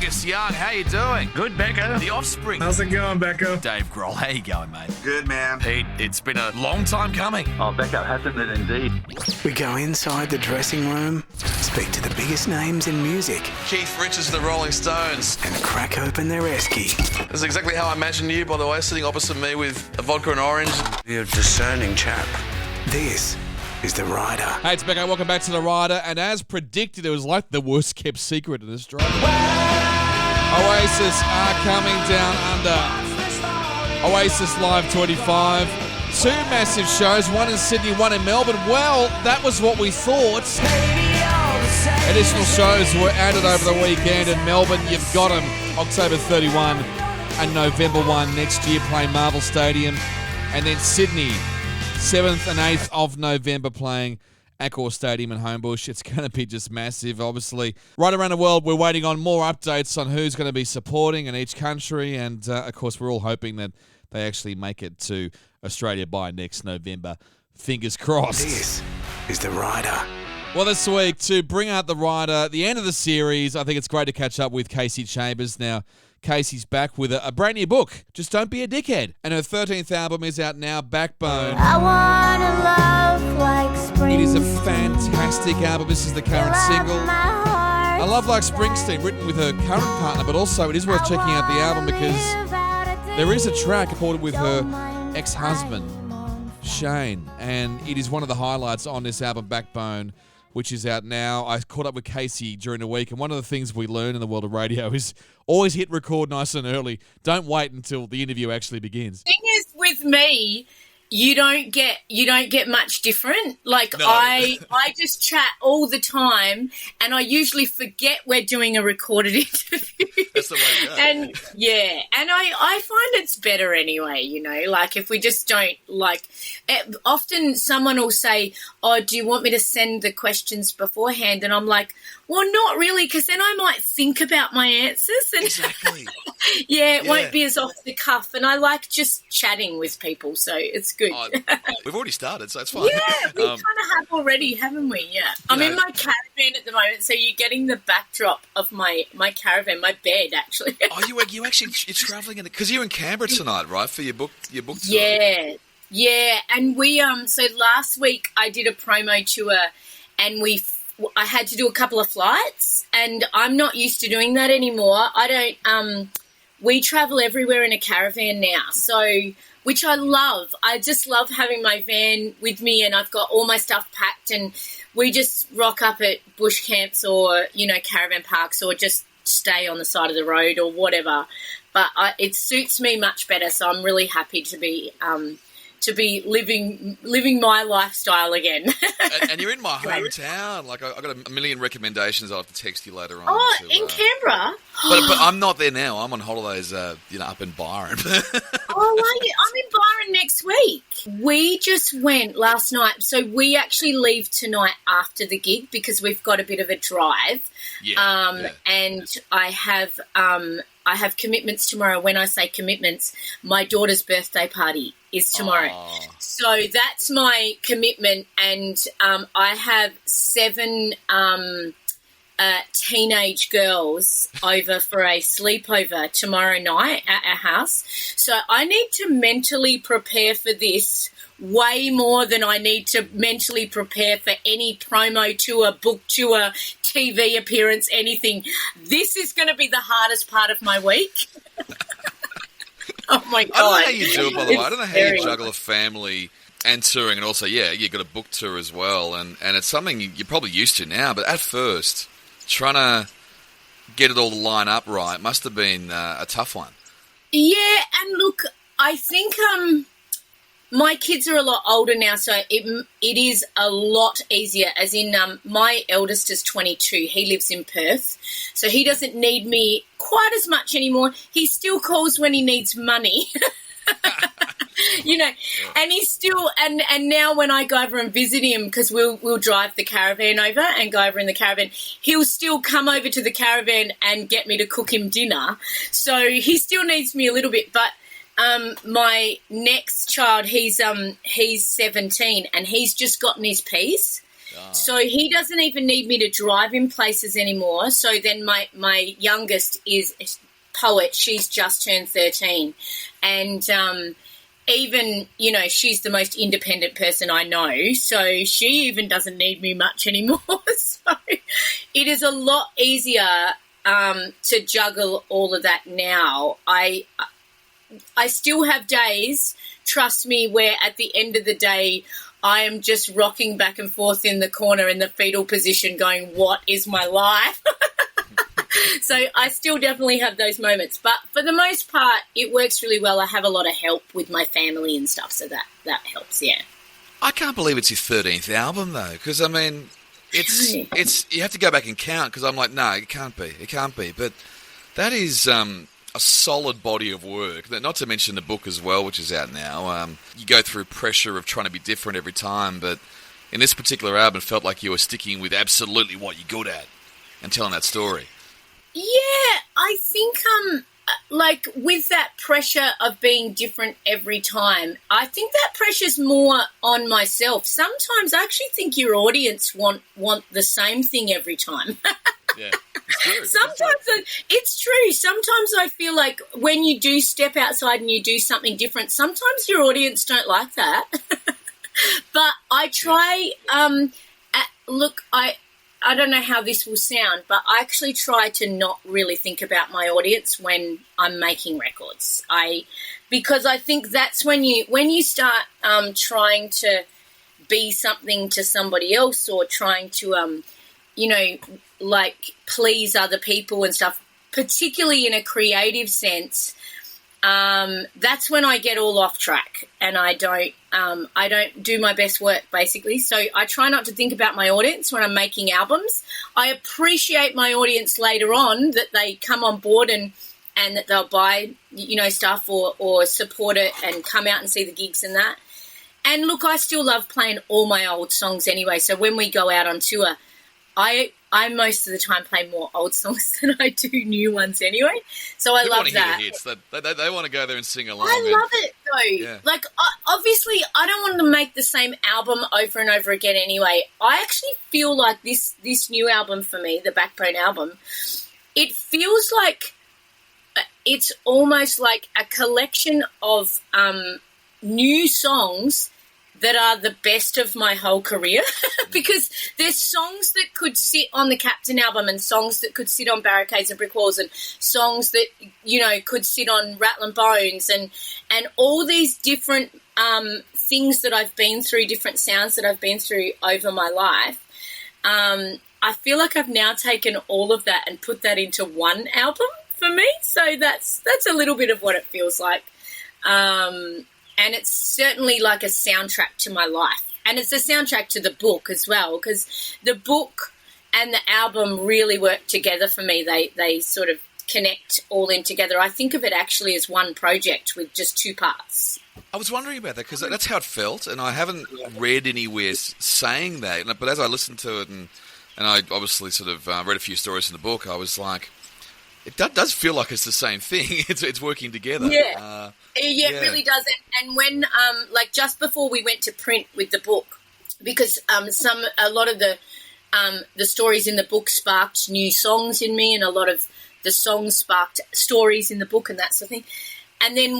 Angus Young, how you doing? Good, Becko. The Offspring. How's it going, Becko? Dave Grohl, how you going, mate? Good, man. Pete, it's been a long time coming. Oh, Becko, hasn't it indeed? We go inside the dressing room, speak to the biggest names in music, Keith Richards of the Rolling Stones. and crack open their esky. This is exactly how I imagine you, by the way, sitting opposite me with a vodka and orange. You're a discerning chap. This is The Rider. Hey, it's Becko. Welcome back to The Rider. And as predicted, it was like the worst kept secret in Australia. Oasis are coming down under. Oasis Live 25. Two massive shows, one in Sydney, one in Melbourne. Well, that was what we thought. Additional shows were added over the weekend. In Melbourne, you've got them October 31 and November 1 next year playing Marvel Stadium. And then Sydney, 7th and 8th of November playing Accor Stadium in Homebush. It's going to be just massive, obviously. Right around the world, we're waiting on more updates on who's going to be supporting in each country. And, of course, we're all hoping that they actually make it to Australia by next November. Fingers crossed. This is The Rider. Well, this week, to bring out The Rider, the end of the series, I think it's great to catch up with Kasey Chambers. Now, Kasey's back with a brand new book, Just Don't Be a Dickhead. And her 13th album is out now, Backbone. I wanna love like spring. It is a fantastic album. This is the current single. I Love Like Springsteen, written with her current partner, but also it is worth checking out the album because there is a track recorded with her ex-husband, Shane, and it is one of the highlights on this album, Backbone, which is out now. I caught up with Kasey during the week, and one of the things we learn in the world of radio is always hit record nice and early. Don't wait until the interview actually begins. The thing is, with me, you don't get much different. Like, No. I just chat all the time, and I usually forget we're doing a recorded interview. That's the way to go. And yeah, and I find it's better anyway, you know, like if we just don't often someone will say, oh, do you want me to send the questions beforehand? And I'm like, well, not really, because then I might think about my answers. And Exactly. it won't be as off the cuff. And I like just chatting with people, so it's good. We've already started, so it's fine. Yeah, we kind of have already, haven't we? Yeah. I'm in my caravan at the moment, so you're getting the backdrop of my caravan, my bed, actually. Oh, you're travelling in because you're in Canberra tonight, right? For your book tour. Yeah, and we so last week I did a promo tour, and I had to do a couple of flights, and I'm not used to doing that anymore. I don't. We travel everywhere in a caravan now, so which I love. I just love having my van with me, and I've got all my stuff packed, and we just rock up at bush camps or caravan parks, or just stay on the side of the road or whatever. But it suits me much better, so I'm really happy to be living my lifestyle again. and you're in my hometown. Like, I got a million recommendations. I'll have to text you later on. Oh, in Canberra? But I'm not there now. I'm on holidays, up in Byron. Oh, are you? I'm in Byron next week. We just went last night. So we actually leave tonight after the gig because we've got a bit of a drive. And I have commitments tomorrow. When I say commitments, my daughter's birthday party is tomorrow. Oh. So that's my commitment, and I have 7 teenage girls over for a sleepover tomorrow night at our house. So I need to mentally prepare for this way more than I need to mentally prepare for any promo tour, book tour, TV appearance, anything. This is going to be the hardest part of my week. Oh, my God. I don't know how you do it, by the way. I don't know how you It's juggle a family and touring, and also, you've got a book tour as well, and it's something you're probably used to now, but at first, trying to get it all to line up right must have been a tough one. Yeah, and look, I think my kids are a lot older now, so it is a lot easier, as in my eldest is 22. He lives in Perth, so he doesn't need me quite as much anymore. He still calls when he needs money. And he's still and now when I go over and visit him, because we'll drive the caravan over and go over in the caravan, he'll still come over to the caravan and get me to cook him dinner. So he still needs me a little bit, but my next child, he's 17, and he's just gotten his piece. So he doesn't even need me to drive him places anymore. So then my youngest is a poet. She's just turned 13. And even, she's the most independent person I know. So she even doesn't need me much anymore. So it is a lot easier to juggle all of that now. I still have days, trust me, where at the end of the day I am just rocking back and forth in the corner in the fetal position going, what is my life? So I still definitely have those moments. But for the most part, it works really well. I have a lot of help with my family and stuff, so that helps, yeah. I can't believe it's your 13th album, though, because, I mean, it's you have to go back and count, because I'm like, no, it can't be. But that is a solid body of work, not to mention the book as well, which is out now. You go through pressure of trying to be different every time, but in this particular album, it felt like you were sticking with absolutely what you're good at and telling that story. Yeah, I think, like, with that pressure of being different every time, I think that pressure's more on myself. Sometimes I actually think your audience want the same thing every time. Yeah, it's true. Sometimes it's true. Sometimes I feel like when you do step outside and you do something different, sometimes your audience don't like that. But I try, I don't know how this will sound, but I actually try to not really think about my audience when I'm making records. Because I think that's when you start trying to be something to somebody else, or trying to like please other people and stuff, particularly in a creative sense. That's when I get all off track and I don't do my best work, basically. So I try not to think about my audience when I'm making albums. I appreciate my audience later on, that they come on board and that they'll buy, stuff or support it and come out and see the gigs and that. And look, I still love playing all my old songs anyway. So when we go out on tour, I most of the time play more old songs than I do new ones anyway. So I love that. Hear hits. They want to go there and sing along. I love it though. Yeah. Like, obviously, I don't want to make the same album over and over again anyway. I actually feel like this new album for me, the Backbone album, it feels like it's almost like a collection of new songs that are the best of my whole career. Because there's songs that could sit on the Captain album, and songs that could sit on Barricades and Brick Walls, and songs that, could sit on Rattlin' Bones, and all these different things that I've been through, different sounds that I've been through over my life. I feel like I've now taken all of that and put that into one album for me. So that's a little bit of what it feels like. And it's certainly like a soundtrack to my life. And it's a soundtrack to the book as well, because the book and the album really work together for me. They sort of connect all in together. I think of it actually as one project with just two parts. I was wondering about that, because that's how it felt, and I haven't read anywhere saying that. But as I listened to it, and I obviously sort of read a few stories in the book, I was like, it does feel like it's the same thing. It's working together. Yeah. It really does. And when, just before we went to print with the book, because a lot of the stories in the book sparked new songs in me, and a lot of the songs sparked stories in the book and that sort of thing. And then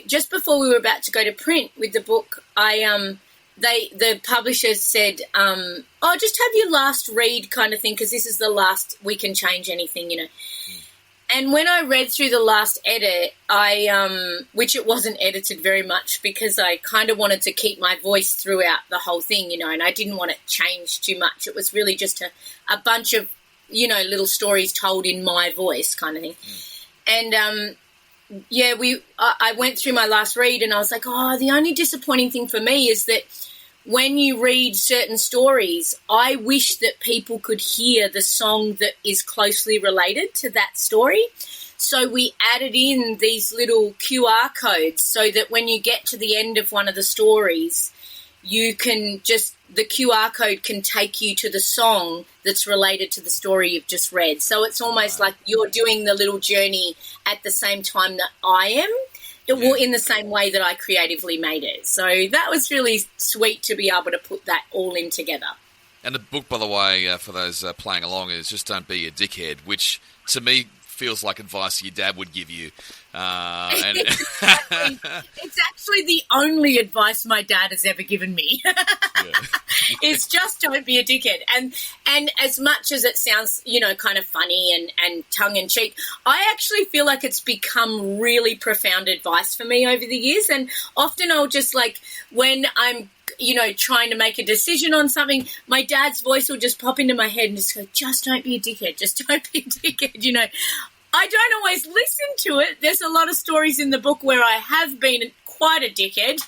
just before we were about to go to print with the book, the publisher said, just have your last read kind of thing, because this is the last, we can change anything, And when I read through the last edit, which it wasn't edited very much, because I kind of wanted to keep my voice throughout the whole thing, and I didn't want it changed too much. It was really just a bunch of, little stories told in my voice kind of thing. And, I went through my last read and I was like, the only disappointing thing for me is that when you read certain stories, I wish that people could hear the song that is closely related to that story. So we added in these little QR codes so that when you get to the end of one of the stories, you can the QR code can take you to the song that's related to the story you've just read. So it's almost like you're doing the little journey at the same time that I am. In the same way that I creatively made it. So that was really sweet to be able to put that all in together. And the book, by the way, for those playing along, is Just Don't Be a Dickhead, which to me feels like advice your dad would give you. Exactly. It's actually the only advice my dad has ever given me. Is just don't be a dickhead. And as much as it sounds, kind of funny and tongue-in-cheek, I actually feel like it's become really profound advice for me over the years. And often I'll just, when I'm trying to make a decision on something, my dad's voice will just pop into my head and just go, just don't be a dickhead, just don't be a dickhead, I don't always listen to it. There's a lot of stories in the book where I have been quite a dickhead,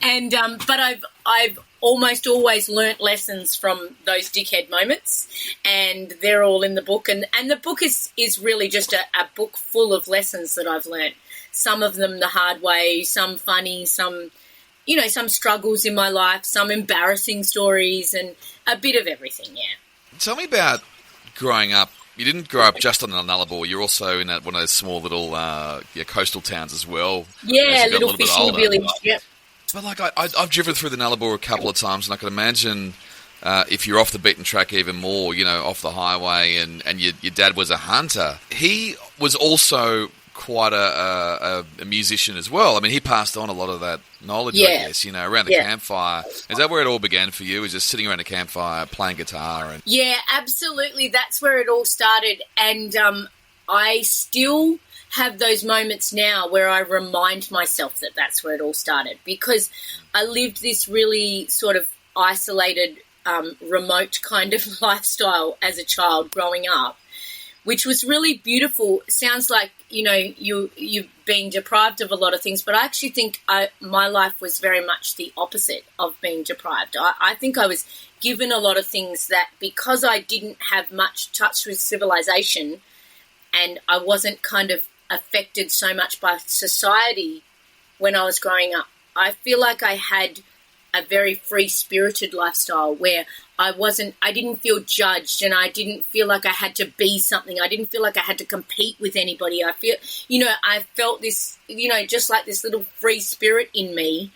and but I've almost always learnt lessons from those dickhead moments, and they're all in the book. And the book is really just a book full of lessons that I've learnt. Some of them the hard way, some funny, some some struggles in my life, some embarrassing stories, and a bit of everything, yeah. Tell me about growing up. You didn't grow up just on the Nullarbor. You're also in one of those small little coastal towns as well. Yeah, little fishing village, yep. But I've driven through the Nullarbor a couple of times, and I can imagine if you're off the beaten track even more, off the highway, and your dad was a hunter. He was also quite a musician as well. I mean, he passed on a lot of that knowledge, I guess, around the campfire. Is that where it all began for you? Was just sitting around a campfire playing guitar? Yeah, absolutely. That's where it all started. And I still have those moments now where I remind myself that that's where it all started, because I lived this really sort of isolated, remote kind of lifestyle as a child growing up, which was really beautiful. Sounds like, you've been deprived of a lot of things, but I actually think my life was very much the opposite of being deprived. I think I was given a lot of things that, because I didn't have much touch with civilization and I wasn't kind of affected so much by society when I was growing up, I feel like I had a very free-spirited lifestyle where I didn't feel judged, and I didn't feel like I had to be something. I didn't feel like I had to compete with anybody. I felt this, just like this little free spirit in me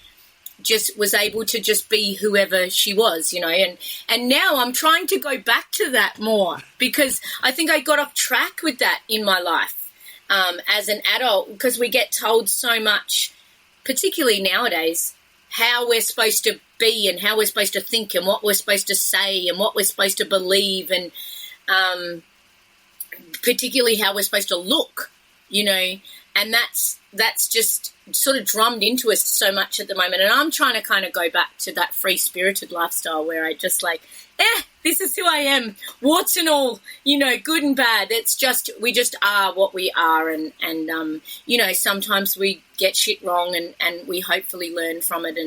just was able to just be whoever she was, and now I'm trying to go back to that more, because I think I got off track with that in my life as an adult, because we get told so much, particularly nowadays, how we're supposed to be and how we're supposed to think and what we're supposed to say and what we're supposed to believe, and particularly how we're supposed to look, and that's just sort of drummed into us so much at the moment. And I'm trying to kind of go back to that free-spirited lifestyle where I just this is who I am, warts and all, good and bad. It's just, we just are what we are, and sometimes we get shit wrong, and we hopefully learn from it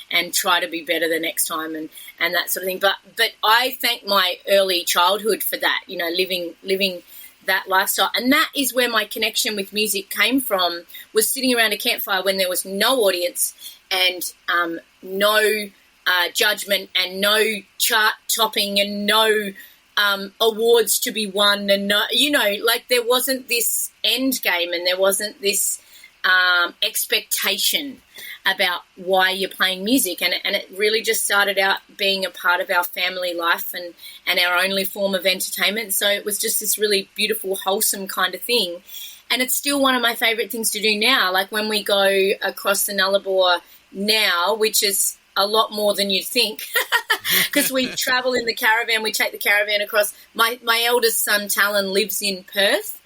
and try to be better the next time, and that sort of thing. But I thank my early childhood for that, living that lifestyle. And that is where my connection with music came from, was sitting around a campfire when there was no audience and no judgment and no chart topping and no awards to be won, and there wasn't this end game, and there wasn't this expectation about why you're playing music, and it really just started out being a part of our family life and our only form of entertainment. So it was just this really beautiful, wholesome kind of thing, and it's still one of my favourite things to do now. Like when we go across the Nullarbor now, which is a lot more than you'd think, because we travel in the caravan. We take the caravan across. My eldest son, Talon, lives in Perth,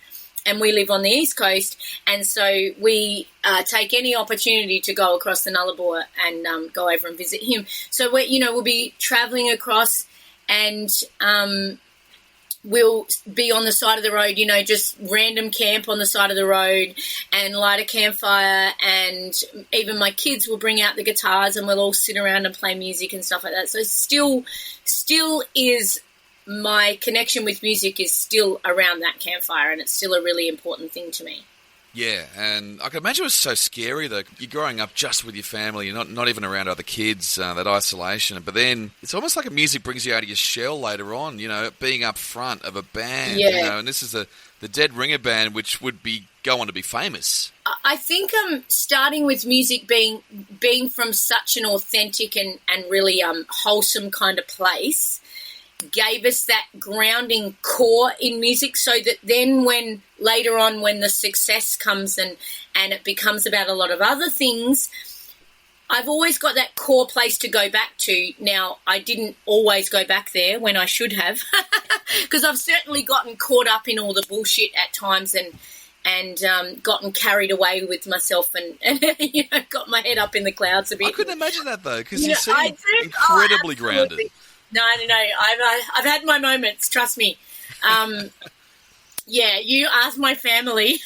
and we live on the East Coast, and so we take any opportunity to go across the Nullarbor and go over and visit him. So we'll be travelling across, and we'll be on the side of the road, just random camp on the side of the road and light a campfire, and even my kids will bring out the guitars and we'll all sit around and play music and stuff like that. So still is my connection with music is still around that campfire, and it's still a really important thing to me. Yeah, and I can imagine it was so scary, though. You're growing up just with your family, you're not even around other kids, that isolation. But then it's almost like music brings you out of your shell later on, being up front of a band, and this is the Dead Ringer band, which would go on to be famous. I think starting with music being from such an authentic and really wholesome kind of place gave us that grounding core in music, so that then when later on when the success comes and it becomes about a lot of other things, I've always got that core place to go back to. Now, I didn't always go back there when I should have, because I've certainly gotten caught up in all the bullshit at times and gotten carried away with myself and got my head up in the clouds a bit. I couldn't imagine that, though, because you seem incredibly grounded. No. I've had my moments, trust me. You ask my family.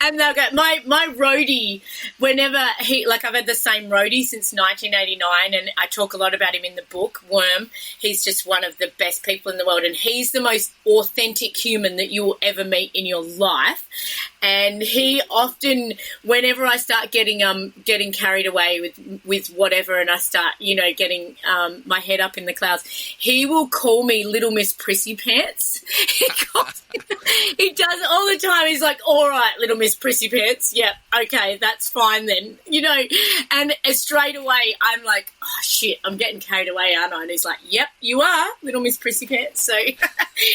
And they'll go, my roadie, whenever I've had the same roadie since 1989, and I talk a lot about him in the book, Worm. He's just one of the best people in the world, and he's the most authentic human that you will ever meet in your life. And he often, whenever I start getting carried away with whatever, and I start, getting my head up in the clouds, he will call me Little Miss Prissy Pants. He does it all the time. He's like, all right, Little Miss Prissy Pants. Yeah, okay, that's fine then. And straight away I'm like, oh, shit, I'm getting carried away, aren't I? And he's like, yep, you are, Little Miss Prissy Pants. So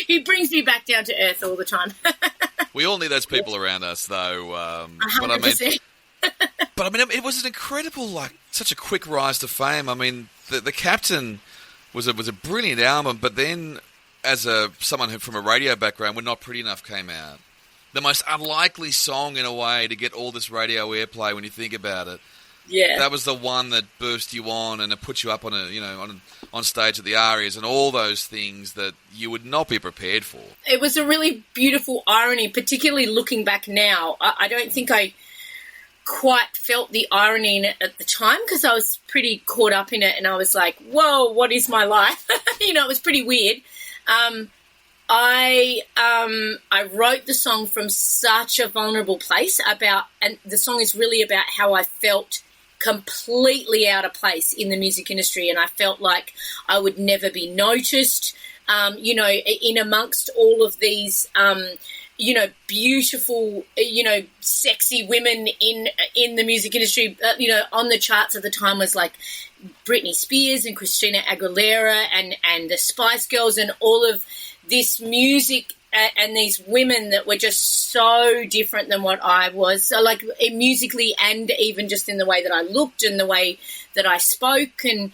he brings me back down to earth all the time. We all need those people around us, though. 100%. But it was an incredible, such a quick rise to fame. I mean, the Captain was a brilliant album, but then as someone from a radio background, We're Not Pretty Enough came out. The most unlikely song in a way to get all this radio airplay when you think about it. Yeah. That was the one that burst you on and it put you up on on stage at the Arias and all those things that you would not be prepared for. It was a really beautiful irony, particularly looking back now. I don't think I quite felt the irony in it at the time because I was pretty caught up in it and I was like, whoa, what is my life? It was pretty weird. I wrote the song from such a vulnerable place and the song is really about how I felt completely out of place in the music industry, and I felt like I would never be noticed, in amongst all of these, beautiful, sexy women in the music industry, on the charts at the time was like Britney Spears and Christina Aguilera and the Spice Girls and all of this music and these women that were just so different than what I was. So like musically and even just in the way that I looked and the way that I spoke, and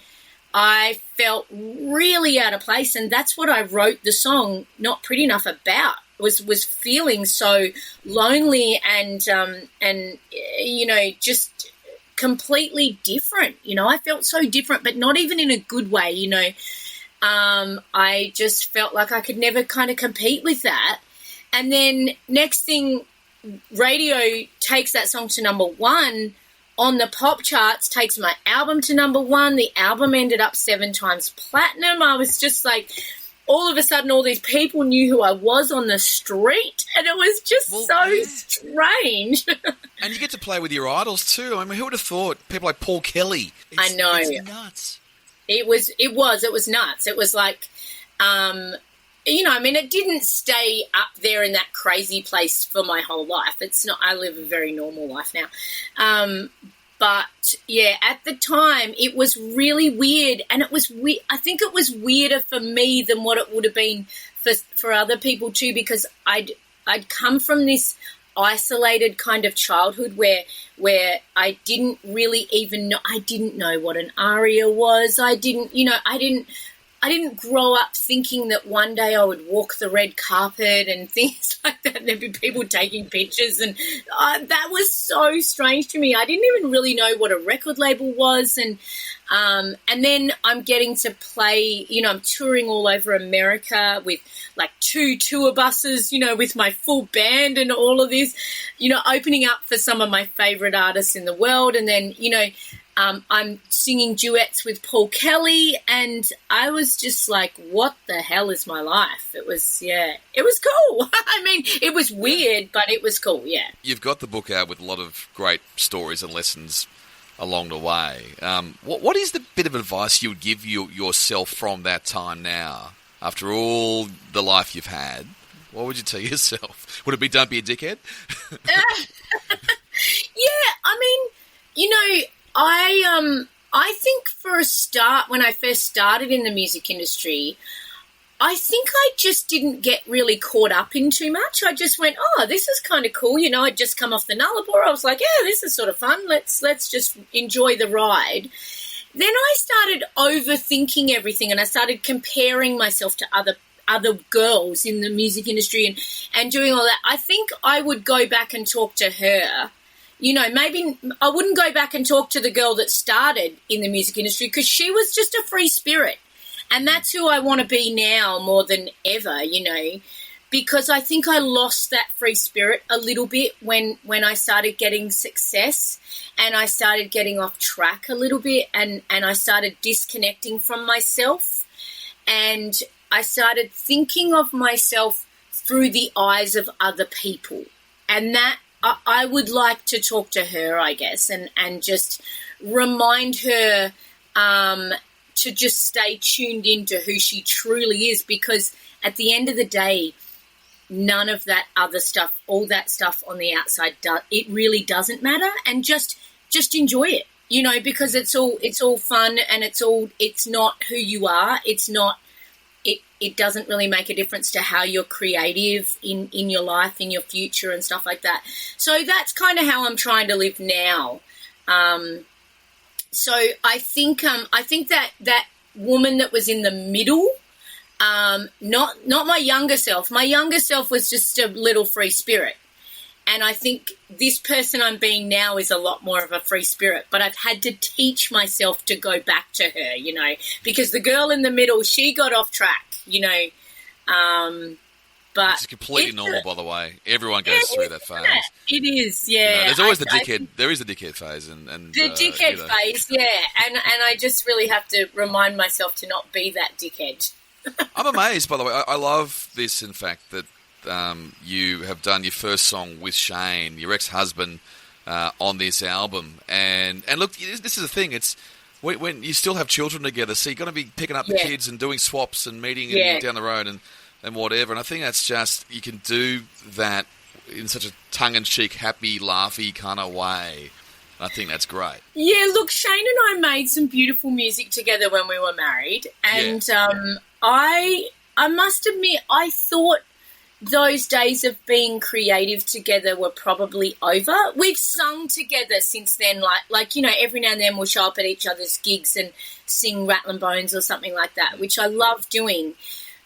I felt really out of place. And that's what I wrote the song Not Pretty Enough about, was feeling so lonely and just completely different. I felt so different, but not even in a good way, I just felt like I could never kind of compete with that. And then next thing, radio takes that song to number one on the pop charts, takes my album to number one. The album ended up 7 times platinum. I was just like, all of a sudden, all these people knew who I was on the street, and it was just strange. And you get to play with your idols too. I mean, who would have thought? People like Paul Kelly. I know. It's nuts. It was nuts. It was like, it didn't stay up there in that crazy place for my whole life. It's not, I live a very normal life now. But yeah, at the time it was really weird, and it was I think it was weirder for me than what it would have been for other people too, because I'd come from this isolated kind of childhood where I didn't really even know, I didn't know what an aria was. I didn't grow up thinking that one day I would walk the red carpet and things like that, and there'd be people taking pictures, and that was so strange to me. I didn't even really know what a record label was, and then I'm getting to play, I'm touring all over America with like 2 tour buses, with my full band and all of this, opening up for some of my favorite artists in the world. And then, I'm singing duets with Paul Kelly, and I was just like, what the hell is my life? It was cool. I mean, it was weird, but it was cool, yeah. You've got the book out with a lot of great stories and lessons along the way. What is the bit of advice you would give yourself from that time now, after all the life you've had? What would you tell yourself? Would it be don't be a dickhead? Yeah, I mean, I think for a start, when I first started in the music industry, I think I just didn't get really caught up in too much. I just went, oh, this is kind of cool. I'd just come off the Nullarbor. I was like, yeah, this is sort of fun. Let's just enjoy the ride. Then I started overthinking everything, and I started comparing myself to other girls in the music industry and doing all that. I think I would go back and talk to her. Maybe I wouldn't go back and talk to the girl that started in the music industry, because she was just a free spirit. And that's who I want to be now more than ever, because I think I lost that free spirit a little bit when I started getting success, and I started getting off track a little bit, and I started disconnecting from myself, and I started thinking of myself through the eyes of other people. And that I would like to talk to her, I guess, and just remind her to just stay tuned into who she truly is, because at the end of the day, none of that other stuff, all that stuff on the outside, it really doesn't matter, and just enjoy it, because it's all fun, and it's not who you are. It doesn't really make a difference to how you're creative in your life, in your future and stuff like that. So that's kind of how I'm trying to live now. So I think that woman that was in the middle, not my younger self. My younger self was just a little free spirit. And I think this person I'm being now is a lot more of a free spirit. But I've had to teach myself to go back to her, because the girl in the middle, she got off track, but it's completely normal, by the way. Everyone goes through that phase. It is, yeah. There's always the dickhead. There is a dickhead phase, and the dickhead phase, yeah. And I just really have to remind myself to not be that dickhead. I'm amazed, by the way. I love this, in fact, that you have done your first song with Shane, your ex-husband, on this album. And look, this is the thing. It's when you still have children together, so you're going to be picking up the kids and doing swaps and meeting down the road and whatever. And I think that's just, you can do that in such a tongue-in-cheek, happy, laughy kind of way. I think that's great. Yeah, look, Shane and I made some beautiful music together when we were married. And I must admit, I thought those days of being creative together were probably over. We've sung together since then, like every now and then we'll show up at each other's gigs and sing Rattlin' Bones or something like that, which I love doing.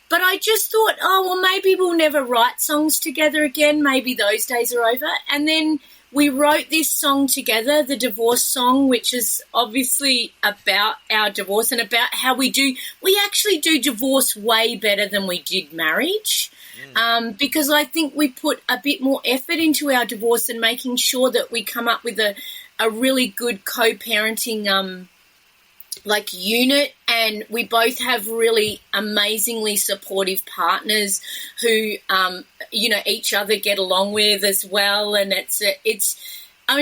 But I just thought, oh, well, maybe we'll never write songs together again. Maybe those days are over. And then we wrote this song together, the divorce song, which is obviously about our divorce and about how we actually do divorce way better than we did marriage. Because I think we put a bit more effort into our divorce and making sure that we come up with a really good co-parenting unit, and we both have really amazingly supportive partners who each other get along with as well. And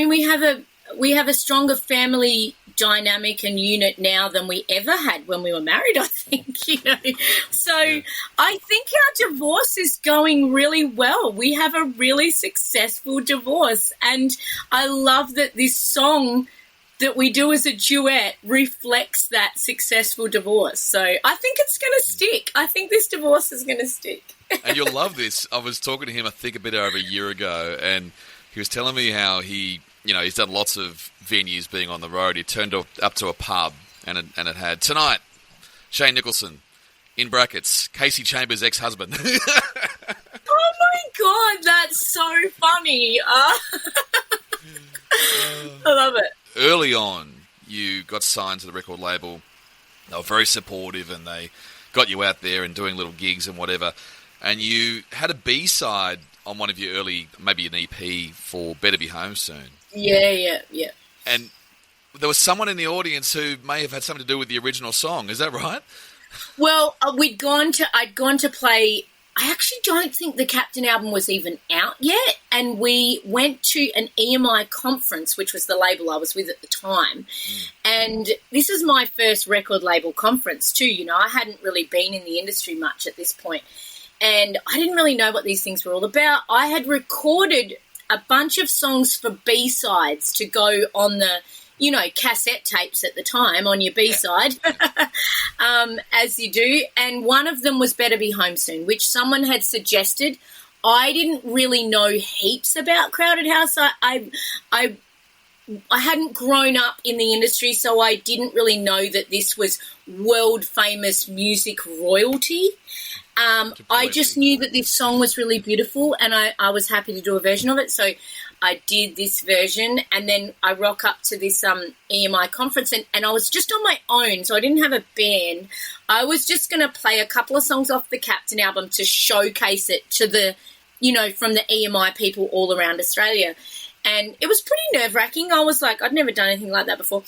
we have a stronger family dynamic and unit now than we ever had when we were married, I think, So I think our divorce is going really well. We have a really successful divorce, and I love that this song that we do as a duet reflects that successful divorce. So I think it's going to stick. I think this divorce is going to stick. And you'll love this. I was talking to him, I think, a bit over a year ago, and he was telling me how he's done lots of venues being on the road. He turned up to a pub, and it had, tonight, Shane Nicholson, in brackets, Kasey Chambers' ex-husband. Oh, my God, that's so funny. I love it. Early on, you got signed to the record label. They were very supportive, and they got you out there and doing little gigs and whatever. And you had a B-side on one of your early, maybe an EP for Better Be Home Soon. Yeah. And there was someone in the audience who may have had something to do with the original song. Is that right? Well, I'd gone to play. I actually don't think the Captain album was even out yet, and we went to an EMI conference, which was the label I was with at the time, and this is my first record label conference too. I hadn't really been in the industry much at this point, and I didn't really know what these things were all about. I had recorded a bunch of songs for B-sides to go on the, cassette tapes at the time on your B-side, as you do. And one of them was Better Be Home Soon, which someone had suggested. I didn't really know heaps about Crowded House. I hadn't grown up in the industry, so I didn't really know that this was world-famous music royalty. I just knew that this song was really beautiful, and I was happy to do a version of it. So I did this version, and then I rock up to this EMI conference, and I was just on my own, so I didn't have a band. I was just going to play a couple of songs off the Captain album to showcase it to the, from the EMI people all around Australia. And it was pretty nerve-wracking. I was like, I'd never done anything like that before.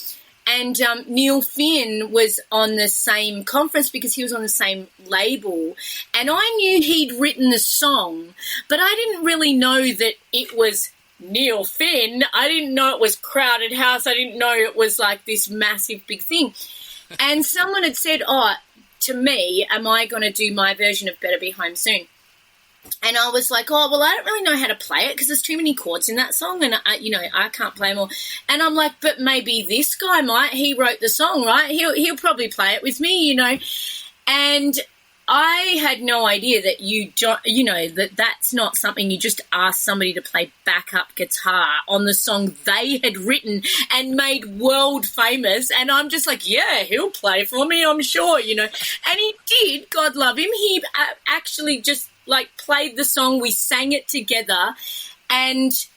And Neil Finn was on the same conference because he was on the same label. And I knew he'd written the song, but I didn't really know that it was Neil Finn. I didn't know it was Crowded House. I didn't know it was like this massive big thing. And someone had said, to me, am I going to do my version of Better Be Home Soon? And I was like, I don't really know how to play it because there's too many chords in that song and, I can't play them all. And I'm like, but maybe this guy might. He wrote the song, right? He'll probably play it with me, And I had no idea that that's not something you just ask somebody to play backup guitar on the song they had written and made world famous. And I'm just like, yeah, he'll play for me, I'm sure, And he did, God love him. He actually just played the song, we sang it together, and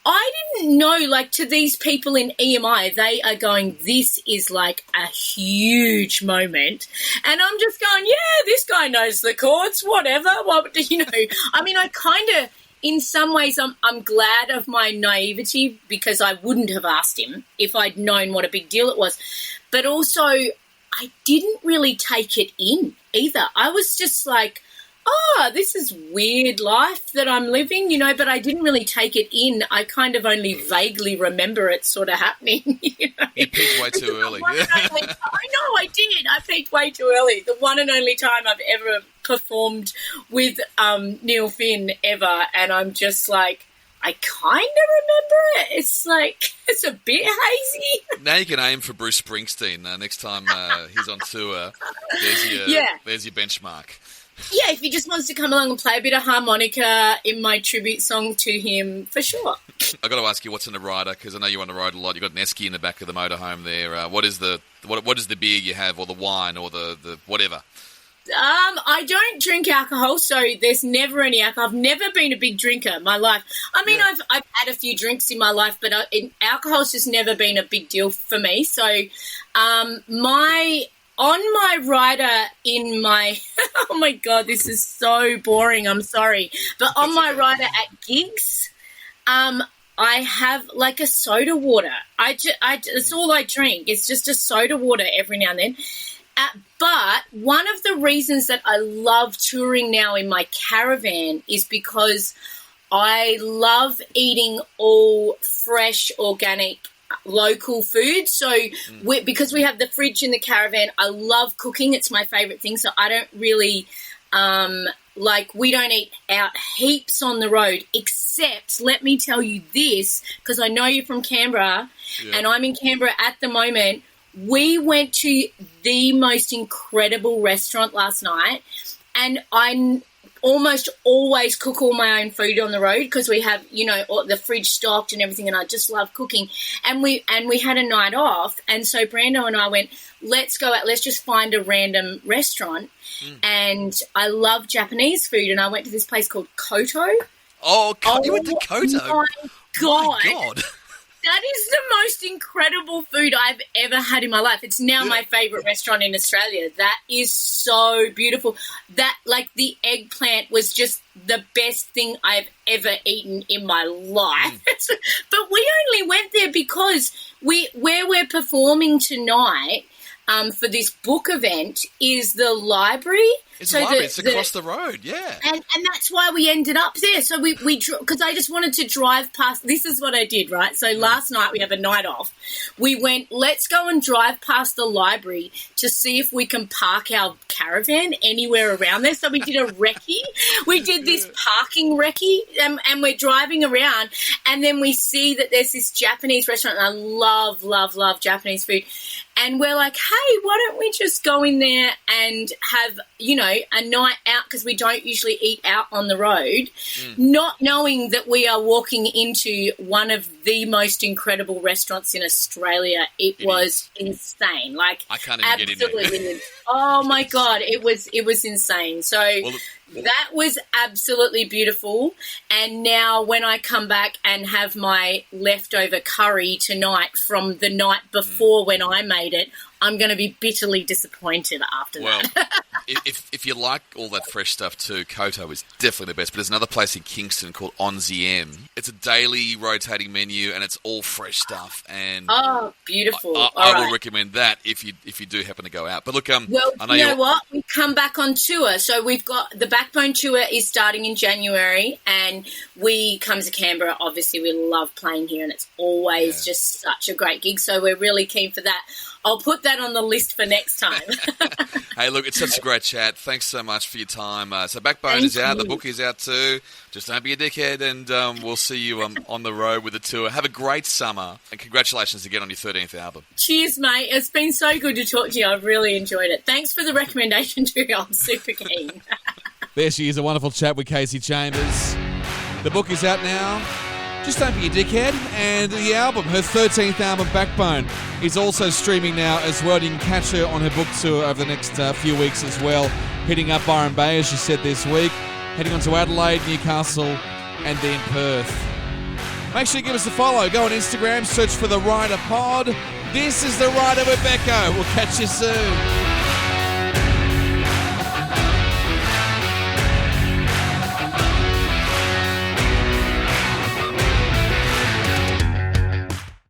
I didn't know, to these people in EMI, they are going, this is like a huge moment, and I'm just going, yeah, this guy knows the chords, whatever, I kind of, in some ways, I'm glad of my naivety because I wouldn't have asked him if I'd known what a big deal it was, but also I didn't really take it in either. I was just like, this is weird life that I'm living, but I didn't really take it in. I kind of only vaguely remember it sort of happening, You peaked way too early. I know, I did. I peaked way too early. The one and only time I've ever performed with Neil Finn ever, and I'm just like, I kind of remember it. It's like, it's a bit hazy. Now you can aim for Bruce Springsteen next time he's on tour. There's your benchmark. Yeah, if he just wants to come along and play a bit of harmonica in my tribute song to him, for sure. I've got to ask you, what's in the rider? Because I know you want to ride a lot. You've got an esky in the back of the motorhome there. What is the beer you have, or the wine, or the whatever? I don't drink alcohol, so there's never any alcohol. I've never been a big drinker in my life. I mean, yeah. I've had a few drinks in my life, but alcohol's just never been a big deal for me. So on my rider in my, oh my God, this is so boring, I'm sorry. But on my rider at gigs, I have like a soda water. It's all I drink. It's just a soda water every now and then. But one of the reasons that I love touring now in my caravan is because I love eating all fresh, organic, local food. So because we have the fridge in the caravan, I love cooking. It's my favourite thing. So I don't really we don't eat out heaps on the road, except, let me tell you this, because I know you're from Canberra, and I'm in Canberra at the moment. We went to the most incredible restaurant last night, and I almost always cook all my own food on the road because we have, the fridge stocked and everything, and I just love cooking. And we had a night off, and so Brando and I went, let's go out, let's just find a random restaurant. And I love Japanese food, and I went to this place called Koto. You went to Koto? My God. My God. That is the most incredible food I've ever had in my life. It's now my favourite restaurant in Australia. That is so beautiful. That, the eggplant was just the best thing I've ever eaten in my life. But we only went there because where we're performing tonight for this book event is the library. It's a library. It's across the road, yeah. And that's why we ended up there. So we because I just wanted to drive past. This is what I did, right? So last night we have a night off. We went, let's go and drive past the library to see if we can park our caravan anywhere around there. So we did a recce. We did this parking recce, and we're driving around. And then we see that there's this Japanese restaurant, and I love, love, love Japanese food. And we're like, hey, why don't we just go in there and have, you know, a night out, because we don't usually eat out on the road, not knowing that we are walking into one of the most incredible restaurants in Australia. It was insane. Like, I can't even get in there. Absolutely. Oh, my God. It was insane. So that was absolutely beautiful. And now when I come back and have my leftover curry tonight from the night before when I made it, I'm going to be bitterly disappointed after that. Well, if you like all that fresh stuff too, Koto is definitely the best. But there's another place in Kingston called On ZM. It's a daily rotating menu, and it's all fresh stuff. And oh, beautiful! I will recommend that if you do happen to go out. But look, well, I know you know what? We come back on tour, so we've got the Backbone tour is starting in January, and we come to Canberra. Obviously, we love playing here, and it's always just such a great gig. So we're really keen for that. I'll put that on the list for next time. Hey, look, it's such a great chat. Thanks so much for your time. So Backbone is out. The book is out too. Just don't be a dickhead, and we'll see you on the road with the tour. Have a great summer, and congratulations again on your 13th album. Cheers, mate. It's been so good to talk to you. I've really enjoyed it. Thanks for the recommendation too. I'm super keen. There she is, a wonderful chat with Kasey Chambers. The book is out now. Just don't be a dickhead. And the album, her 13th album, Backbone, is also streaming now as well. You can catch her on her book tour over the next few weeks as well, hitting up Byron Bay, as she said this week, heading on to Adelaide, Newcastle, and then Perth. Make sure you give us a follow. Go on Instagram, search for The Rider Pod. This is The Rider with Becko. We'll catch you soon.